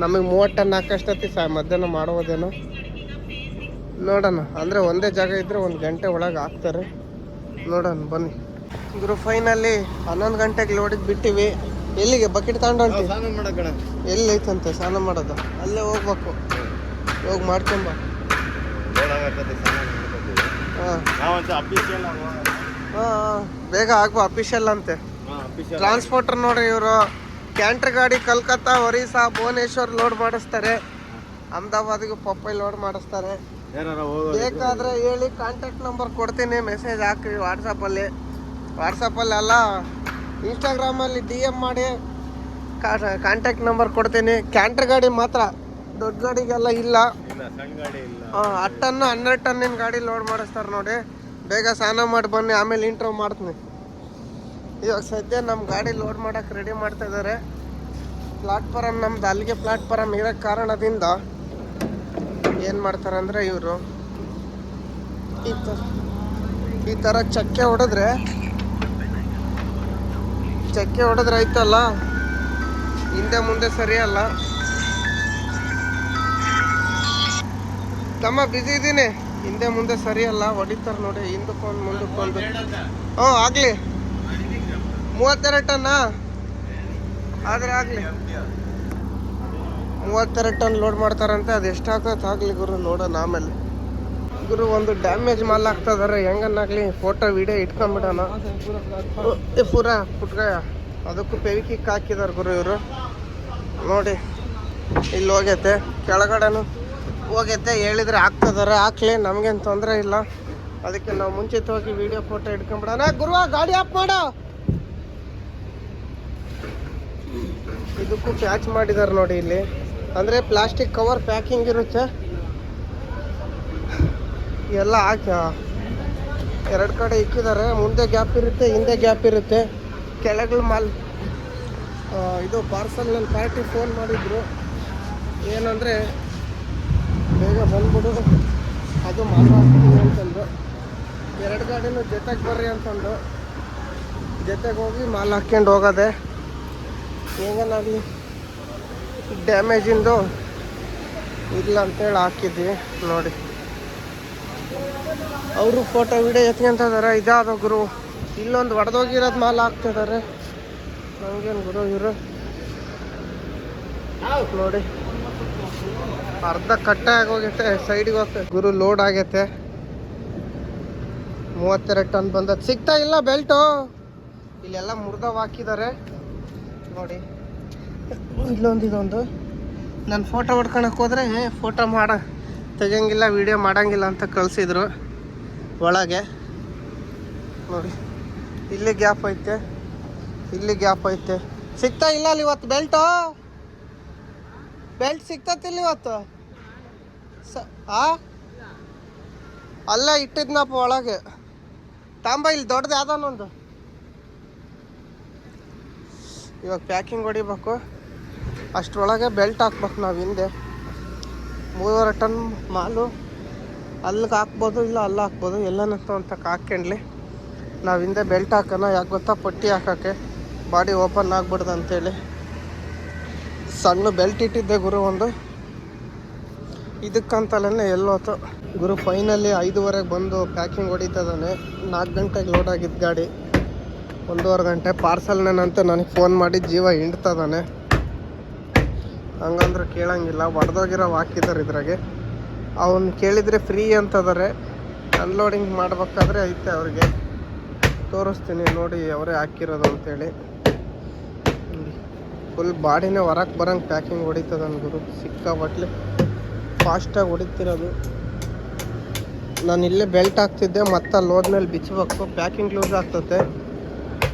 ನಮಗೆ 30 ಟನ್ ಹಾಕೋಷ್ಟೊತ್ತಿ ಮಧ್ಯಾಹ್ನ ಮಾಡೋದೇನೋ ನೋಡೋಣ. ಅಂದರೆ ಒಂದೇ ಜಾಗ ಇದ್ದರೆ 1 ಗಂಟೆ ಒಳಗೆ ಹಾಕ್ತಾರೆ, ನೋಡೋಣ ಬನ್ನಿ ಗುರು. ಫೈನಲ್ಲಿ 11 ಗಂಟೆಗೆ ಲೋಡಿಗೆ ಬಿಟ್ಟಿವಿ. ಎಲ್ಲಿಗೆ ಬಕೆಟ್ ತಗೊಂಡು ಹೊಂಟಿ? ಸ್ನಾನ ಮಾಡಕಣ. ಎಲ್ಲಿ ಐತಂತೆ ಸ್ನಾನ ಮಾಡೋದು? ಅಲ್ಲೇ ಹೋಗ್ಬೇಕು, ಹೋಗಿ ಮಾಡ್ಕೊಂಬ. ಹಾಂ ಬೇಗ ಆಗ್ಬೋ. ಅಫಿಷಿಯಲ್ ಅಂತೆ ಟ್ರಾನ್ಸ್ಪೋರ್ಟರ್ ನೋಡ್ರಿ ಇವರು. ಕ್ಯಾಂಟ್ರ್ ಗಾಡಿ ಕಲ್ಕತ್ತಾ, ಒರಿಸ್ಸಾ, ಭುವನೇಶ್ವರ್ ಲೋಡ್ ಮಾಡಿಸ್ತಾರೆ. ಅಹಮದಾಬಾದಿಗೆ ಪಪ್ಪಾಯಿ ಲೋಡ್ ಮಾಡಿಸ್ತಾರೆ. ಬೇಕಾದರೆ ಹೇಳಿ, ಕಾಂಟ್ಯಾಕ್ಟ್ ನಂಬರ್ ಕೊಡ್ತೀನಿ, ಮೆಸೇಜ್ ಹಾಕಿ ವಾಟ್ಸಪ್ಪಲ್ಲಿ ಅಲ್ಲ ಇನ್ಸ್ಟಾಗ್ರಾಮಲ್ಲಿ DM ಮಾಡಿ ಕಾಂಟ್ಯಾಕ್ಟ್ ನಂಬರ್ ಕೊಡ್ತೀನಿ. ಕ್ಯಾಂಟ್ರ್ ಗಾಡಿ ಮಾತ್ರ, ದೊಡ್ಡ ಗಾಡಿಗೆಲ್ಲ ಇಲ್ಲ. 10 ಟನ್ 12 ಟನ್ನಿನ ಗಾಡಿ ಲೋಡ್ ಮಾಡಿಸ್ತಾರೆ ನೋಡಿ. ಬೇಗ ಸ್ನಾನ ಮಾಡಿ ಬನ್ನಿ, ಆಮೇಲೆ ಇಂಟ್ರೋ ಮಾಡ್ತೀನಿ. ಇವಾಗ ಸದ್ಯ ನಮ್ಮ ಗಾಡಿ ಲೋಡ್ ಮಾಡೋಕ್ಕೆ ರೆಡಿ ಮಾಡ್ತಾ ಇದ್ದಾರೆ. ಪ್ಲಾಟ್ಫಾರಮ್ ನಮ್ದು ಅಲ್ಲಿಗೆ ಪ್ಲಾಟ್ಫಾರಮ್ ಇರೋ ಕಾರಣದಿಂದ ಏನು ಮಾಡ್ತಾರೆ ಅಂದರೆ ಇವರು ಈ ಥರ ಚಕ್ಕೆ ಹೊಡೆದ್ರೆ ಐತಲ್ಲ, ಹಿಂದೆ ಮುಂದೆ ಸರಿಯಲ್ಲ. ತಮ್ಮ ಬಿಸಿ ಇದ್ದೀನಿ, ಹಿಂದೆ ಮುಂದೆ ಸರಿಯಲ್ಲ, ಹೊಡಿತಾರೆ ನೋಡಿ. ಹಿಂದಕ್ಕೊಂದು ಮುಂದಕ್ಕೊಂದು. ಹ್ಞೂ ಆಗಲಿ. 32 ಟನ್ನಾ ಆದರೆ ಆಗಲಿ. 32 ಟನ್ ಲೋಡ್ ಮಾಡ್ತಾರಂತೆ. ಅದು ಎಷ್ಟಾಗ್ತದೆ ಆಗಲಿ ಗುರು, ನೋಡೋಣ ಆಮೇಲೆ. ಗುರು ಒಂದು ಡ್ಯಾಮೇಜ್ ಮಾಲ್ ಆಗ್ತದಾರೆ, ಹೆಂಗನ್ನಾಗಲಿ ಫೋಟೋ ವಿಡಿಯೋ ಇಟ್ಕೊಂಡ್ಬಿಡೋಣ. ಪೂರ ಪುಟ್ಗಾಯ ಅದಕ್ಕೂ ಪೆವಿಕಿಕ್ ಹಾಕಿದಾರೆ ಗುರು ಇವರು ನೋಡಿ. ಇಲ್ಲಿ ಹೋಗೈತೆ, ಕೆಳಗಡೆನು ಹೋಗೈತೆ. ಹೇಳಿದ್ರೆ ಹಾಕ್ತಿದಾರೆ, ಹಾಕ್ಲಿ, ನಮಗೇನು ತೊಂದರೆ ಇಲ್ಲ. ಅದಕ್ಕೆ ನಾವು ಮುಂಚಿತವಾಗಿ ವಿಡಿಯೋ ಫೋಟೋ ಇಟ್ಕೊಂಡ್ಬಿಡೋಣ. ಗುರು ಗಾಡಿ ಆಫ್ ಮಾಡೋ. ಇದಕ್ಕೂ ಪ್ಯಾಚ್ ಮಾಡಿದ್ದಾರೆ ನೋಡಿ ಇಲ್ಲಿ. ಅಂದರೆ ಪ್ಲಾಸ್ಟಿಕ್ ಕವರ್ ಪ್ಯಾಕಿಂಗ್ ಇರುತ್ತೆ ಎಲ್ಲ ಹಾಕಿ 2 ಕಡೆ ಇಕ್ಕಿದ್ದಾರೆ. ಮುಂದೆ ಗ್ಯಾಪ್ ಇರುತ್ತೆ, ಹಿಂದೆ ಗ್ಯಾಪ್ ಇರುತ್ತೆ. ಕೆಳಗಡೆ ಮಾಲ್ ಇದು ಪಾರ್ಸಲ್. ನನ್ನ ಪಾರ್ಟಿ ಫೋನ್ ಮಾಡಿದ್ರು, ಏನಂದರೆ ಬೇಗ ಬಂದ್ಬಿಡು, ಅದು ಮಾಲ್ ಹಾಕ್ತೀನಿ ಅಂತಂದು. 2 ಗಾಡಿನೂ ಜೊತೆಗೆ ಬರ್ರಿ ಅಂತಂದು ಜೊತೆಗೆ ಹೋಗಿ ಮಾಲ್ ಹಾಕ್ಕೊಂಡು ಹೋಗೋದೆ. ಹೇಗನಾಗಲಿ ಡ್ಯಾಮೇಜಿಂದು ಇಲ್ಲ ಅಂತೇಳಿ ಹಾಕಿದ್ವಿ ನೋಡಿ. ಅವರು ಫೋಟೋ ವಿಡಿಯೋ ಎತ್ಕೊಂತಿದ್ದಾರೆ. ಇದಾದ ಗುರು, ಇಲ್ಲೊಂದು ಒಡೆದೋಗಿರೋದು ಮಾಲ್ ಹಾಕ್ತಿದ್ದಾರೆ. ನಮಗೇನು ಗುರು ಇವರು ನೋಡಿ, ಅರ್ಧ ಕಟ್ಟೆ ಆಗೋಗೈತೆ, ಸೈಡಿಗೆ ಹೋಗ್ತದೆ ಗುರು. ಲೋಡ್ ಆಗೈತೆ, 32 ಟನ್ ಬಂದದ್ದು. ಸಿಗ್ತಾ ಇಲ್ಲ ಬೆಲ್ಟು, ಇಲ್ಲೆಲ್ಲ ಮುರಿದವ್ ಹಾಕಿದ್ದಾರೆ ನೋಡಿ. ಇದೊಂದು ನಾನು ಫೋಟೋ ಹೊಡ್ಕೊಳಕ್ಕೆ ಹೋದರೆ ಫೋಟೋ ತೆಗಿಯಂಗಿಲ್ಲ, ವಿಡಿಯೋ ಮಾಡೋಂಗಿಲ್ಲ ಅಂತ ಕಳಿಸಿದ್ರು ಒಳಗೆ ನೋಡಿ. ಇಲ್ಲಿ ಗ್ಯಾಪ್ ಐತೆ, ಇಲ್ಲಿ ಗ್ಯಾಪ್ ಐತೆ. ಸಿಗ್ತಾ ಇಲ್ಲ ಅಲ್ಲಿ ಇವತ್ತು ಬೆಲ್ಟ್ ಸಿಗ್ತತಿಲ್ಲ ಇವತ್ತು. ಅಲ್ಲೇ ಇಟ್ಟಿದ್ನಪ್ಪ ಒಳಗೆ. ತಾಂಬ ಇಲ್ಲಿ ದೊಡ್ಡದು ಯಾವ್ದಾನೊಂದು. ಇವಾಗ ಪ್ಯಾಕಿಂಗ್ ಹೊಡಿಬೇಕು, ಅಷ್ಟರೊಳಗೆ ಬೆಲ್ಟ್ ಹಾಕ್ಬೇಕು ನಾವು. ಹಿಂದೆ 3.5 ಟನ್ ಮಾಲು ಅಲ್ಲಿಗೆ ಹಾಕ್ಬೋದು, ಇಲ್ಲ ಅಲ್ಲಿ ಹಾಕ್ಬೋದು, ಎಲ್ಲನಂತ ಅಂತ ಹಾಕ್ಕೊಂಡ್ಲಿ. ನಾವು ಹಿಂದೆ ಬೆಲ್ಟ್ ಹಾಕೋಣ. ಯಾಕೆ ಗೊತ್ತಾ, ಪಟ್ಟಿ ಹಾಕೋಕ್ಕೆ, ಬಾಡಿ ಓಪನ್ ಆಗ್ಬಿಡ್ದು ಅಂತೇಳಿ ಸಣ್ಣ ಬೆಲ್ಟ್ ಇಟ್ಟಿದ್ದೆ ಗುರು. ಒಂದು ಇದಕ್ಕಂತಲೇ ಎಲ್ಲೋತು ಗುರು. ಫೈನಲಿ 5:30 ಬಂದು ಪ್ಯಾಕಿಂಗ್ ಹೊಡಿತದಾನೆ. 4 ಗಂಟೆಗೆ ಲೋಡ್ ಆಗಿದ್ದು ಗಾಡಿ, 1.5 ಗಂಟೆ. ಪಾರ್ಸಲ್ನೇನಂತ ನನಗೆ ಫೋನ್ ಮಾಡಿ ಜೀವ ಹಿಂಡ್ತದಾನೆ. ಹಂಗಂದ್ರೆ ಕೇಳಂಗಿಲ್ಲ, ಹೊಡೆದೋಗಿರೋ ಹಾಕಿದ್ದಾರೆ ಇದ್ರಾಗೆ. ಅವನು ಕೇಳಿದರೆ ಫ್ರೀ ಅಂತದಾರೆ. ಅನ್ಲೋಡಿಂಗ್ ಮಾಡ್ಬೇಕಾದ್ರೆ ಐತೆ, ಅವ್ರಿಗೆ ತೋರಿಸ್ತೀನಿ ನೋಡಿ ಅವರೇ ಹಾಕಿರೋದು ಅಂತೇಳಿ. ಫುಲ್ ಬಾಡಿನೇ ಹೊರಗೆ ಬರೋಂಗೆ ಪ್ಯಾಕಿಂಗ್ ಹೊಡಿತದ ಗುರು. ಸಿಕ್ಕಾಬಟ್ಲೆ ಫಾಸ್ಟಾಗಿ ಹೊಡಿತಿರೋದು. ನಾನು ಇಲ್ಲೇ ಬೆಲ್ಟ್ ಹಾಕ್ತಿದ್ದೆ, ಮತ್ತೆ ಅಲ್ಲಿ ಹೋದ್ಮೇಲೆ ಬಿಚ್ಚಬೇಕು. ಪ್ಯಾಕಿಂಗ್ ಲೂಸ್ ಆಗ್ತದೆ,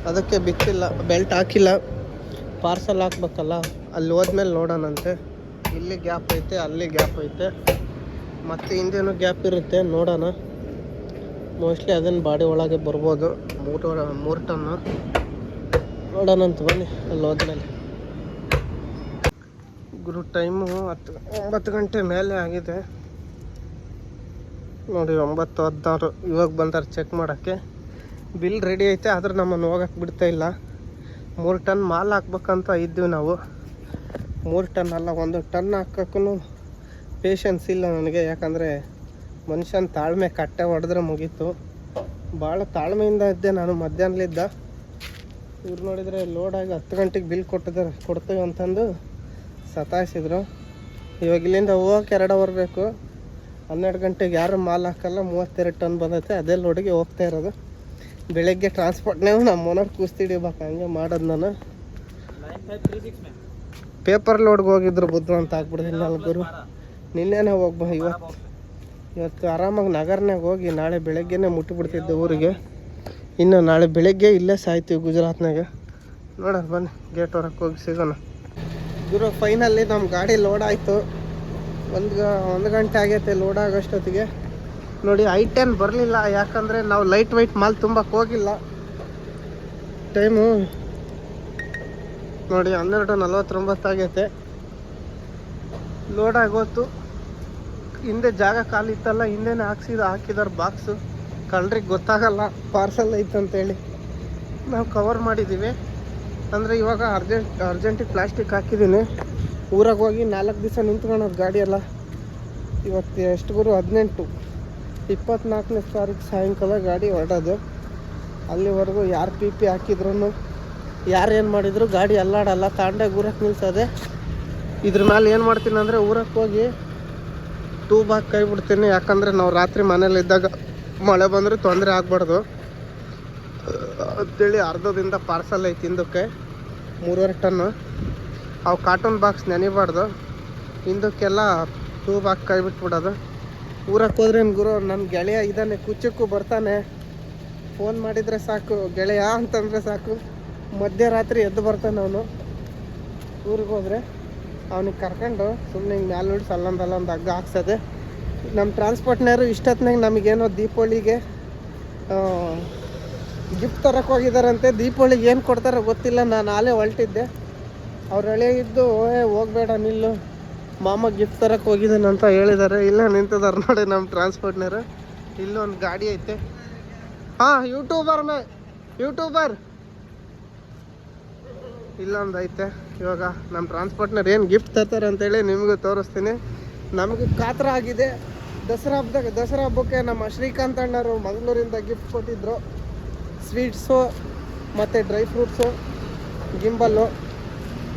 ಅದಕ್ಕೆ ಬಿಚ್ಚಿಲ್ಲ, ಬೆಲ್ಟ್ ಹಾಕಿಲ್ಲ. ಪಾರ್ಸಲ್ ಹಾಕ್ಬೇಕಲ್ಲ, ಅಲ್ಲಿ ಹೋದ್ಮೇಲೆ ನೋಡೋಣಂತೆ. ಇಲ್ಲಿ ಗ್ಯಾಪ್ ಐತೆ, ಅಲ್ಲಿ ಗ್ಯಾಪ್ ಐತೆ, ಮತ್ತು ಹಿಂದೇನೂ ಗ್ಯಾಪ್ ಇರುತ್ತೆ. ನೋಡೋಣ, ಮೋಸ್ಟ್ಲಿ ಅದನ್ನು ಬಾಡಿ ಒಳಗೆ ಬರ್ಬೋದು. 3 ಟನ್ನು ನೋಡೋಣಂತ ಬನ್ನಿ ಅಲ್ಲಿ ಹೋದ್ಮೇಲೆ. ಗುರು ಟೈಮು 9 ಗಂಟೆ ಮೇಲೆ ಆಗಿದೆ. ನೋಡಿ 9:16 ಇವಾಗ ಬಂದಾರೆ ಚೆಕ್ ಮಾಡೋಕ್ಕೆ. ಬಿಲ್ ರೆಡಿ ಐತೆ, ಆದ್ರೆ ನಮ್ಮನ್ನು ಹೋಗಕ್ಕೆ ಬಿಡ್ತಾ ಇಲ್ಲ. 3 ಟನ್ ಮಾಲ್ ಹಾಕ್ಬೇಕಂತ ಇದ್ದೀವಿ ನಾವು. 3 ಟನ್ ಅಲ್ಲ, 1 ಟನ್ ಹಾಕೋಕ್ಕೂ ಪೇಷನ್ಸ್ ಇಲ್ಲ ನನಗೆ. ಯಾಕಂದರೆ ಮನುಷ್ಯನ ತಾಳ್ಮೆ ಕಟ್ಟೆ ಹೊಡೆದ್ರೆ ಮುಗೀತು. ಭಾಳ ತಾಳ್ಮೆಯಿಂದ ಇದ್ದೆ ನಾನು ಮಧ್ಯಾಹ್ನಲಿದ್ದ. ಇವ್ರು ನೋಡಿದರೆ ಲೋಡಾಗಿ 10 ಗಂಟೆಗೆ ಬಿಲ್ ಕೊಡ್ತೀವಿ ಅಂತಂದು ಸತಾಯಿಸಿದ್ರು. ಇವಾಗ ಇಲ್ಲಿಂದ ಹೋಗೋಕೆ 2 ಅವರ್ ಬೇಕು. 12 ಗಂಟೆಗೆ ಯಾರು ಮಾಲ್ ಹಾಕಲ್ಲ. 32 ಟನ್ ಬಂದೈತೆ, ಅದೇ ಲೋಡಿಗೆ ಹೋಗ್ತಾ ಇರೋದು. ಬೆಳಗ್ಗೆ ಟ್ರಾನ್ಸ್ಪೋರ್ಟ್ನಾಗ ನಮ್ಮ ಓನರ್ ಕೂಸ್ತಿಡಿಬೇಕು, ಹಂಗೆ ಮಾಡೋದು ನಾನು. ಪೇಪರ್ ಲೋಡ್ಗೆ ಹೋಗಿದ್ರು ಬುದ್ಧ ಅಂತ ಆಗ್ಬಿಡ್ತೀನಿ ನಾಲ್ಕರು. ನಿನ್ನೆನೇ ಇವತ್ತು ಆರಾಮಾಗಿ ನಗರನಾಗ ಹೋಗಿ ನಾಳೆ ಬೆಳಗ್ಗೆನೇ ಮುಟ್ಟಿಬಿಡ್ತಿದ್ದೆ ಊರಿಗೆ. ಇನ್ನು ನಾಳೆ ಬೆಳಗ್ಗೆ ಇಲ್ಲೇ ಸಾಯ್ತೀವಿ ಗುಜರಾತ್ನಾಗ. ನೋಡೋಣ ಬನ್ನಿ, ಗೇಟ್ ಹೊರಕ್ಕೆ ಹೋಗಿ ಸಿಗೋಣ. ಗುರು ಫೈನಲ್ಲಿ ನಮ್ಮ ಗಾಡಿ ಲೋಡ್ ಆಯಿತು. ಒಂದು ಗಂಟೆ ಆಗೈತೆ ಲೋಡ್ ಆಗೋಷ್ಟೊತ್ತಿಗೆ. ನೋಡಿ I-10 ಬರಲಿಲ್ಲ, ಯಾಕಂದರೆ ನಾವು ಲೈಟ್ ವೈಟ್ ಮಾಲ್ ತುಂಬಕ್ಕೆ ಹೋಗಿಲ್ಲ. ಟೈಮು ನೋಡಿ 12:49 ಆಗೈತೆ. ಲೋಡ್ ಆಗೋತು. ಹಿಂದೆ ಜಾಗ ಖಾಲಿ ಇತ್ತಲ್ಲ, ಹಿಂದೆನೇ ಹಾಕಿದಾರೆ ಬಾಕ್ಸು. ಕಳ್ರಿಗೆ ಗೊತ್ತಾಗಲ್ಲ ಪಾರ್ಸಲ್ ಐತಂತೇಳಿ ನಾವು ಕವರ್ ಮಾಡಿದ್ದೀವಿ. ಅಂದರೆ ಇವಾಗ ಅರ್ಜೆಂಟಿಗೆ ಪ್ಲಾಸ್ಟಿಕ್ ಹಾಕಿದ್ದೀನಿ. ಊರಾಗ ಹೋಗಿ 4 ದಿವಸ ನಿಂತ್ಕೊಳ್ಳೋದು ಗಾಡಿ ಎಲ್ಲ. ಇವತ್ತು ಎಷ್ಟು ಗುರು 18 24ನೇ ತಾರೀಕು ಸಾಯಂಕಾಲ ಗಾಡಿ ಹೊರಡೋದು. ಅಲ್ಲಿವರೆಗೂ ಯಾರು PP ಹಾಕಿದ್ರು ಯಾರು ಏನು ಮಾಡಿದ್ರು ಗಾಡಿ ಅಲ್ಲಾಡಲ್ಲ. ತಾಂಡಾಗ ಊರಕ್ಕೆ ನಿಲ್ಸೋದೆ. ಇದ್ರ ಮೇಲೆ ಏನು ಮಾಡ್ತೀನಿ ಅಂದರೆ ಊರಕ್ಕೆ ಹೋಗಿ ಟ್ಯೂಬ್ ಹಾಕಿ ಕೈ ಬಿಡ್ತೀನಿ. ಯಾಕಂದರೆ ನಾವು ರಾತ್ರಿ ಮನೇಲಿದ್ದಾಗ ಮಳೆ ಬಂದರೆ ತೊಂದರೆ ಆಗಬಾರ್ದು ಅಂತೇಳಿ ಅರ್ಧದಿಂದ ಪಾರ್ಸಲ್ ಐತಿ ಹಿಂದಕ್ಕೆ 3.5 ಟನ್ನು. ಅವು ಕಾರ್ಟೂನ್ ಬಾಕ್ಸ್ ನೆನಿಬಾರ್ದು. ಹಿಂದಕ್ಕೆಲ್ಲ ಟ್ಯೂಬ್ ಹಾಕಿ ಕೈ ಬಿಟ್ಬಿಡೋದು. ಊರಕ್ಕೆ ಹೋದ್ರೆ ಗುರು ನನ್ನ ಗೆಳೆಯ ಇದ್ದಾನೆ, ಕುಚ್ಚಕ್ಕೂ ಬರ್ತಾನೆ. ಫೋನ್ ಮಾಡಿದರೆ ಸಾಕು, ಗೆಳೆಯ ಅಂತಂದರೆ ಸಾಕು, ಮಧ್ಯರಾತ್ರಿ ಎದ್ದು ಬರ್ತಾನೆ ಅವನು. ಊರಿಗೆ ಹೋದರೆ ಅವನಿಗೆ ಕರ್ಕೊಂಡು ಸುಮ್ಮನೆ ಹಿಂಗೆ ಮ್ಯಾಲೆ ನೋಡಿ ಅಲ್ಲೊಂದು ಹಗ್ಗ ಹಾಕ್ಸೋದೆ. ನಮ್ಮ ಟ್ರಾನ್ಸ್ಪೋರ್ಟ್ನವರು ಇಷ್ಟೊತ್ತಿನಾಗ ನಮಗೇನೋ ದೀಪಾವಳಿಗೆ ಗಿಫ್ಟ್ ತರಕ್ಕೆ ಹೋಗಿದ್ದಾರಂತೆ. ದೀಪಾವಳಿಗೆ ಏನು ಕೊಡ್ತಾರೋ ಗೊತ್ತಿಲ್ಲ. ನಾನು ಆಲೇ ಹೊರಟಿದ್ದೆ. ಅವ್ರು ಎಳೆಯಿದ್ದು ಹೋಗಬೇಡ ನಿಲ್ಲು, ಮಾಮ ಗಿಫ್ಟ್ ತರಕ್ಕೆ ಹೋಗಿದ್ದಾನೆ ಅಂತ ಹೇಳಿದ್ದಾರೆ. ಇಲ್ಲ ನಿಂತಿದ್ದಾರೆ ನೋಡಿ ನಮ್ಮ ಟ್ರಾನ್ಸ್ಪೋರ್ಟ್ನವರು. ಇಲ್ಲೊಂದು ಗಾಡಿ ಐತೆ. ಹಾಂ, ಯೂಟ್ಯೂಬರ್ ಇಲ್ಲೊಂದು ಐತೆ. ಇವಾಗ ನಮ್ಮ ಟ್ರಾನ್ಸ್ಪೋರ್ಟ್ನವ್ರು ಏನು ಗಿಫ್ಟ್ ತರ್ತಾರೆ ಅಂತೇಳಿ ನಿಮಗೂ ತೋರಿಸ್ತೀನಿ. ನಮಗೆ ಕಾತರ ಆಗಿದೆ. ದಸರಾ ಹಬ್ಬಕ್ಕೆ ನಮ್ಮ ಶ್ರೀಕಾಂತ್ ಅಣ್ಣರು ಮಂಗಳೂರಿಂದ ಗಿಫ್ಟ್ ಕೊಟ್ಟಿದ್ರು. ಸ್ವೀಟ್ಸು ಮತ್ತು ಡ್ರೈ ಫ್ರೂಟ್ಸು, ಗಿಂಬಲ್ಲು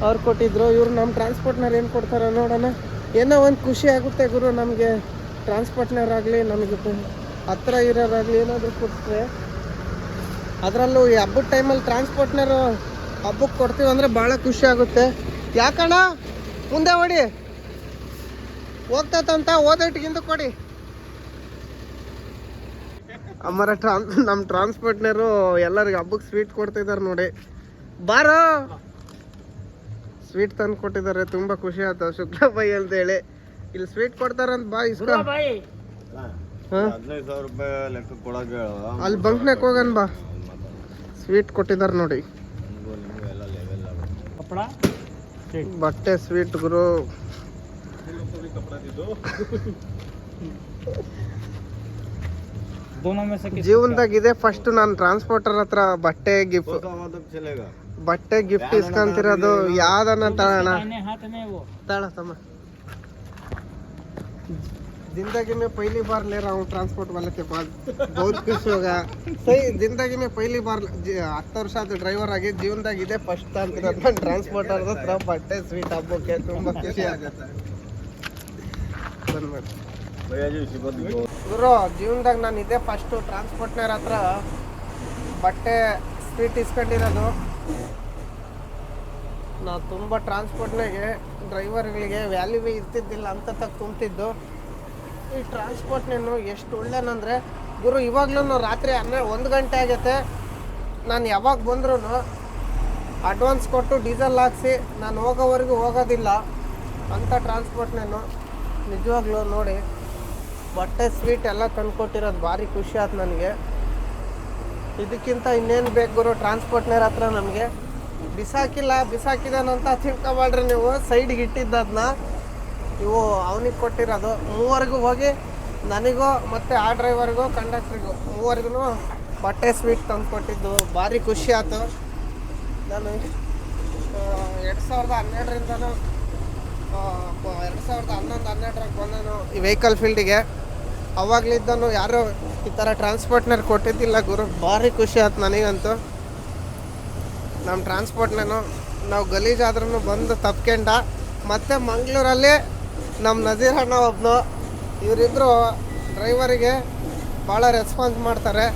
ಅವ್ರು ಕೊಟ್ಟಿದ್ರು. ಇವರು ನಮ್ಮ ಟ್ರಾನ್ಸ್ಪೋರ್ಟ್ನವ್ರು ಏನು ಕೊಡ್ತಾರೆ ನೋಡೋಣ. ಏನೋ ಒಂದು ಖುಷಿ ಆಗುತ್ತೆ ಗುರು ನಮಗೆ. ಟ್ರಾನ್ಸ್ಪೋರ್ಟ್ನವರಾಗಲಿ ನಮಗೆ ಹತ್ರ ಇರೋರಾಗಲಿ ಏನಾದರೂ ಕೊಟ್ಟರೆ, ಅದರಲ್ಲೂ ಈ ಹಬ್ಬದ ಟೈಮಲ್ಲಿ ಟ್ರಾನ್ಸ್ಪೋರ್ಟ್ನವರು ಹಬ್ಬಕ್ಕೆ ಕೊಡ್ತೀವಿ ಅಂದರೆ ಭಾಳ ಖುಷಿ ಆಗುತ್ತೆ. ಯಾಕಣ್ಣ ಮುಂದೆ ಹೊಡಿ ಹೋಗ್ತಂತ ಓದೋಟಿಗಿಂತ ಕೊಡಿ. ಅಮ್ಮರ ನಮ್ಮ ಟ್ರಾನ್ಸ್ಪೋರ್ಟ್ನವರು ಎಲ್ಲರಿಗೆ ಹಬ್ಬಕ್ಕೆ ಸ್ವೀಟ್ ಕೊಡ್ತಿದ್ದಾರೆ ನೋಡಿ. ಬಾರೋ ಸ್ವೀಟ್ ತಂದು ಕೊಟ್ಟಿದ್ದಾರೆ. ತುಂಬ ಖುಷಿ ಆಯ್ತು. ಶುಕ್ಲಬಾಯಿ ಅಂತೇಳಿ ಇಲ್ಲಿ ಸ್ವೀಟ್ ಕೊಡ್ತಾರಂತ. ಬಾ ಇಸ್ಕೊ. ಹಾಂ, 15,000 ರೂಪಾಯಿ ಲೆಕ್ಕ ಕೊಡೋಕೆ ಅಲ್ಲಿ ಬಂಕ್ನಾಗ ಹೋಗೋಣ ಬಾ. ಸ್ವೀಟ್ ಕೊಟ್ಟಿದ್ದಾರೆ ನೋಡಿ. ಬಟ್ಟೆ ಸ್ವೀಟ್ ಗುರು. ಜೀವನದಾಗ ಇದೆ ಫಸ್ಟ್ ನಾನು ಟ್ರಾನ್ಸ್ಪೋರ್ಟರ್ ಹತ್ರ ಬಟ್ಟೆ ಗಿಫ್ಟ್ ಇಸ್ಕೊಂತಿರೋದು. ಯಾವ್ದನ್ನ ತಾಳ ತಮ್ಮ. जिंदगी में पहली बार ले रहा हूँ ट्रांसपोर्ट वाले के पास. बहुत खुश होगा. सही, जिंदगी में पहली बार 10 ವರ್ಷ ಆದ ಡ್ರೈವರ್ ಆಗಿ ಜೀವನದಾಗ ಇದೆ ಫಸ್ಟ್ ಅಂತಿರೋದು ನಾನು ಟ್ರಾನ್ಸ್ಪೋರ್ಟರ್ ಹತ್ರ ಬಟ್ಟೆ ಸ್ವೀಟ್ ಹಬ್ಬಕ್ಕೆ. ತುಂಬ ಖುಷಿ ಆಗುತ್ತೆ. ಗುರು ಜೀವನದಾಗ ನಾನು ಇದೇ ಫಸ್ಟು ಟ್ರಾನ್ಸ್ಪೋರ್ಟ್ನವ್ರ ಹತ್ರ ಬಟ್ಟೆ ಸ್ವೀಟ್ ಇಸ್ಕೊಂಡಿರೋದು. ನಾವು ತುಂಬ ಟ್ರಾನ್ಸ್ಪೋರ್ಟ್ನಾಗೆ ಡ್ರೈವರ್ಗಳಿಗೆ ವ್ಯಾಲ್ಯೂವೇ ಇರ್ತಿದ್ದಿಲ್ಲ ಅಂತ ತುಂಬ್ತಿದ್ದು. ಈ ಟ್ರಾನ್ಸ್ಪೋರ್ಟ್ನೇನು ಎಷ್ಟು ಒಳ್ಳೆನಂದರೆ ಗುರು, ಇವಾಗ್ಲೂ ರಾತ್ರಿ 1 ಗಂಟೆ ಆಗೈತೆ. ನಾನು ಯಾವಾಗ ಬಂದ್ರೂ ಅಡ್ವಾನ್ಸ್ ಕೊಟ್ಟು ಡೀಸೆಲ್ ಹಾಕ್ಸಿ ನಾನು ಹೋಗೋವರೆಗೂ ಹೋಗೋದಿಲ್ಲ ಅಂಥ ಟ್ರಾನ್ಸ್ಪೋರ್ಟ್ನೇನು. ನಿಜವಾಗ್ಲೂ ನೋಡಿ ಬಟ್ಟೆ ಸ್ವೀಟ್ ಎಲ್ಲ ತಂದುಕೊಟ್ಟಿರೋದು ಭಾರಿ ಖುಷಿ ಆಯ್ತು ನನಗೆ. ಇದಕ್ಕಿಂತ ಇನ್ನೇನು ಬೇಕು ಗುರು ಟ್ರಾನ್ಸ್ಪೋರ್ಟ್ನವ್ರ ಹತ್ರ ನಮಗೆ. ಬಿಸಾಕಿದಾನಂತ ತಿಳ್ಕೊಬೇಡ್ರಿ ನೀವು. ಸೈಡಿಗೆ ಇಟ್ಟಿದ್ದದನ್ನ ಇವು ಅವನಿಗೆ ಕೊಟ್ಟಿರೋದು. 3ವರೆಗೂ ಹೋಗಿ ನನಗೂ ಮತ್ತು ಆ ಡ್ರೈವರ್ಗೂ ಕಂಡಕ್ಟ್ರಿಗೂ ಮೂವರಿಗೂ ಬಟ್ಟೆ ಸ್ವೀಟ್ ತಂದು ಕೊಟ್ಟಿದ್ದು ಭಾರಿ ಖುಷಿ ಆಯ್ತು. ನಾನು 2012ರಿಂದನೂ 2011-12 ಬಂದನು ಈ ವೆಹಿಕಲ್ ಫೀಲ್ಡಿಗೆ. ಅವಾಗಲಿದ್ದನು ಯಾರೂ ಈ ಥರ ಟ್ರಾನ್ಸ್ಪೋರ್ಟ್ನರ್ ಕೊಟ್ಟಿದ್ದಿಲ್ಲ ಗುರು. ಭಾರಿ ಖುಷಿ ಆಯ್ತು ನನಗಂತೂ. ನಮ್ಮ ಟ್ರಾನ್ಸ್ಪೋರ್ಟ್ನೂ ನಾವು ಗಲೀಜಾದ್ರೂ ಬಂದು ತಪ್ಕೊಂಡ. ಮತ್ತು ಮಂಗಳೂರಲ್ಲಿ ನಮ್ಮ ನಜೀರ್ ಅಣ್ಣ ಒಬ್ಬನು, ಇವರಿಬ್ಬರು ಡ್ರೈವರಿಗೆ ಭಾಳ ರೆಸ್ಪಾನ್ಸ್ ಮಾಡ್ತಾರೆ.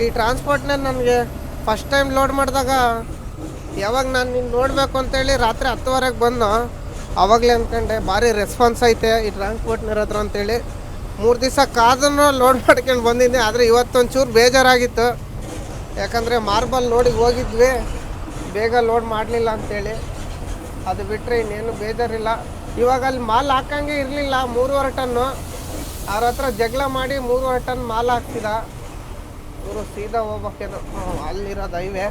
ಈ ಟ್ರಾನ್ಸ್ಪೋರ್ಟ್ನ ನನಗೆ ಫಸ್ಟ್ ಟೈಮ್ ಲೋಡ್ ಮಾಡಿದಾಗ ಯಾವಾಗ ನಾನು ನಿನ್ನ ನೋಡಬೇಕು ಅಂತೇಳಿ ರಾತ್ರಿ 10 ಬಂದು ಆವಾಗಲೇ ಅಂದ್ಕೊಂಡೆ ಭಾರಿ ರೆಸ್ಪಾನ್ಸ್ ಐತೆ ಈ ಟ್ರಾನ್ಸ್ಪೋರ್ಟ್ನರ್ ಹತ್ರ ಅಂತೇಳಿ. 3 ದಿವಸ ಕಾದನ್ನು ಲೋಡ್ ಮಾಡ್ಕೊಂಡು ಬಂದಿದ್ದೆ. ಆದರೆ ಇವತ್ತೊಂಚೂರು ಬೇಜಾರಾಗಿತ್ತು, ಯಾಕಂದರೆ ಮಾರ್ಬಲ್ ಲೋಡಿಗೆ ಹೋಗಿದ್ವಿ, ಬೇಗ ಲೋಡ್ ಮಾಡಲಿಲ್ಲ ಅಂಥೇಳಿ. ಅದು ಬಿಟ್ಟರೆ ಇನ್ನೇನು ಬೇಜಾರಿಲ್ಲ. ಇವಾಗ ಅಲ್ಲಿ ಮಾಲ್ ಹಾಕಂಗೆ ಇರಲಿಲ್ಲ. 3.5 ಟನ್ನು ಅವ್ರ ಹತ್ರ ಜಗಳ ಮಾಡಿ 3.5 ಟನ್ ಮಾಲ್ ಹಾಕ್ತಿದ. ಇವರು ಸೀದಾ ಹೋಗ್ಬೇಕೇನು, ಅಲ್ಲಿರೋದು ಹೈವೇ,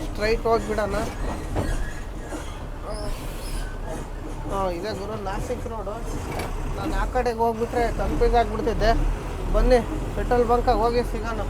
ಸ್ಟ್ರೈಟ್ ಹೋಗ್ಬಿಡೋಣ. ಇದೇ ಗುರು ನಾಸಿಕ್ ರೋಡು. ನಾನು ಆ ಕಡೆಗೆ ಹೋಗ್ಬಿಟ್ರೆ ಕನ್ಫ್ಯೂಸ್ ಆಗಿಬಿಡ್ತಿದ್ದೆ. ಬನ್ನಿ ಪೆಟ್ರೋಲ್ ಬಂಕಾಗ ಹೋಗಿ ಸಿಗೋಣ.